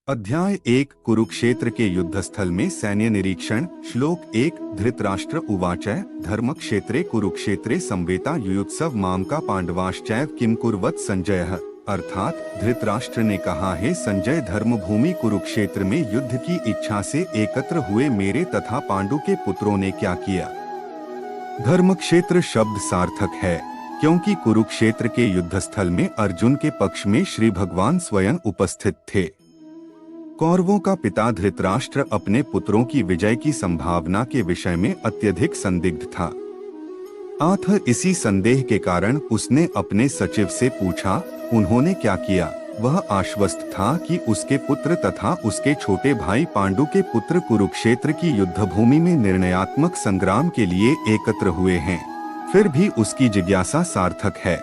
अध्याय 1 कुरुक्षेत्र के युद्धस्थल में सैन्य निरीक्षण। श्लोक 1 धृतराष्ट्र उवाच धर्मक्षेत्रे कुरुक्षेत्रे संवेता युयुत्सव मामका पांडवाश्चैव किम कुर्वत संजयः। अर्थात धृतराष्ट्र ने कहा, है संजय, धर्मभूमि कुरुक्षेत्र में युद्ध की इच्छा से एकत्र हुए मेरे तथा पांडु के पुत्रों ने क्या किया। धर्मक्षेत्र शब्द सार्थक है क्योंकि कुरुक्षेत्र के युद्धस्थल में अर्जुन के पक्ष में श्री भगवान स्वयं उपस्थित थे। कौरवों का पिता धृतराष्ट्र अपने पुत्रों की विजय की संभावना के विषय में अत्यधिक संदिग्ध था। अतः इसी संदेह के कारण उसने अपने सचिव से पूछा, उन्होंने क्या किया। वह आश्वस्त था कि उसके पुत्र तथा उसके छोटे भाई पांडु के पुत्र कुरुक्षेत्र की युद्धभूमि में निर्णयात्मक संग्राम के लिए एकत्र हुए हैं। फिर भी उसकी जिज्ञासा सार्थक है।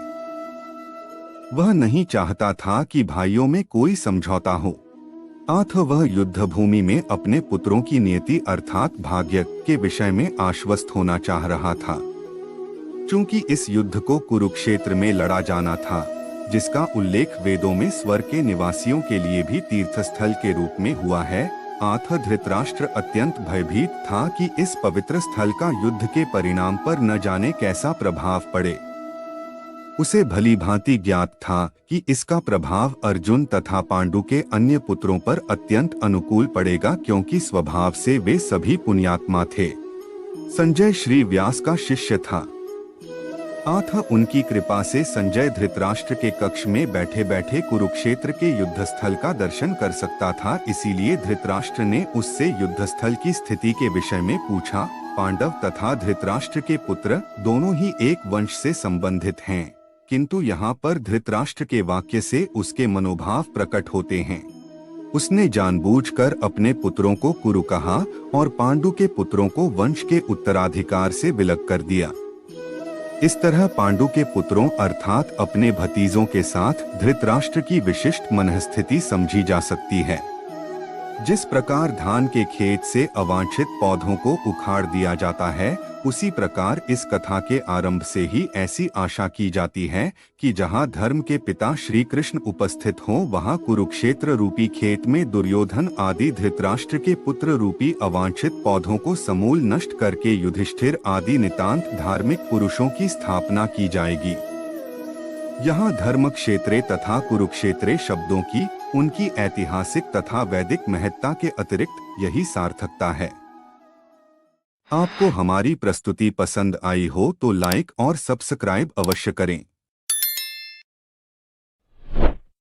वह नहीं चाहता था कि भाइयों में कोई समझौता हो। अतः वह युद्धभूमि में अपने पुत्रों की नियति अर्थात भाग्य के विषय में आश्वस्त होना चाह रहा था। चूंकि इस युद्ध को कुरुक्षेत्र में लड़ा जाना था, जिसका उल्लेख वेदों में स्वर्ग के निवासियों के लिए भी तीर्थस्थल के रूप में हुआ है, अतः धृतराष्ट्र अत्यंत भयभीत था कि इस पवित्र स्थल का युद्ध के परिणाम पर न जाने कैसा प्रभाव पड़े। उसे भली भांति ज्ञात था कि इसका प्रभाव अर्जुन तथा पांडु के अन्य पुत्रों पर अत्यंत अनुकूल पड़ेगा, क्योंकि स्वभाव से वे सभी पुण्यात्मा थे। संजय श्री व्यास का शिष्य था। अतः उनकी कृपा से संजय धृतराष्ट्र के कक्ष में बैठे बैठे कुरुक्षेत्र के युद्धस्थल का दर्शन कर सकता था। इसीलिए धृतराष्ट्र ने उससे युद्धस्थल की स्थिति के विषय में पूछा। पांडव तथा धृतराष्ट्र के पुत्र दोनों ही एक वंश से संबंधित हैं, किंतु यहाँ पर धृतराष्ट्र के वाक्य से उसके मनोभाव प्रकट होते हैं। उसने जानबूझकर अपने पुत्रों को कुरु कहा और पांडु के पुत्रों को वंश के उत्तराधिकार से विलग कर दिया। इस तरह पांडु के पुत्रों अर्थात अपने भतीजों के साथ धृतराष्ट्र की विशिष्ट मनःस्थिति समझी जा सकती है। जिस प्रकार धान के खेत से अवांछित पौधों को उखाड़ दिया जाता है, उसी प्रकार इस कथा के आरंभ से ही ऐसी आशा की जाती है कि जहाँ धर्म के पिता श्री कृष्ण उपस्थित हों, वहाँ कुरुक्षेत्र रूपी खेत में दुर्योधन आदि धृतराष्ट्र के पुत्र रूपी अवांछित पौधों को समूल नष्ट करके युधिष्ठिर आदि नितांत धार्मिक पुरुषों की स्थापना की जाएगी। यहाँ धर्म क्षेत्रे तथा कुरुक्षेत्रे शब्दों की उनकी ऐतिहासिक तथा वैदिक महत्ता के अतिरिक्त यही सार्थकता है। आपको हमारी प्रस्तुति पसंद आई हो तो लाइक और सब्सक्राइब अवश्य करें।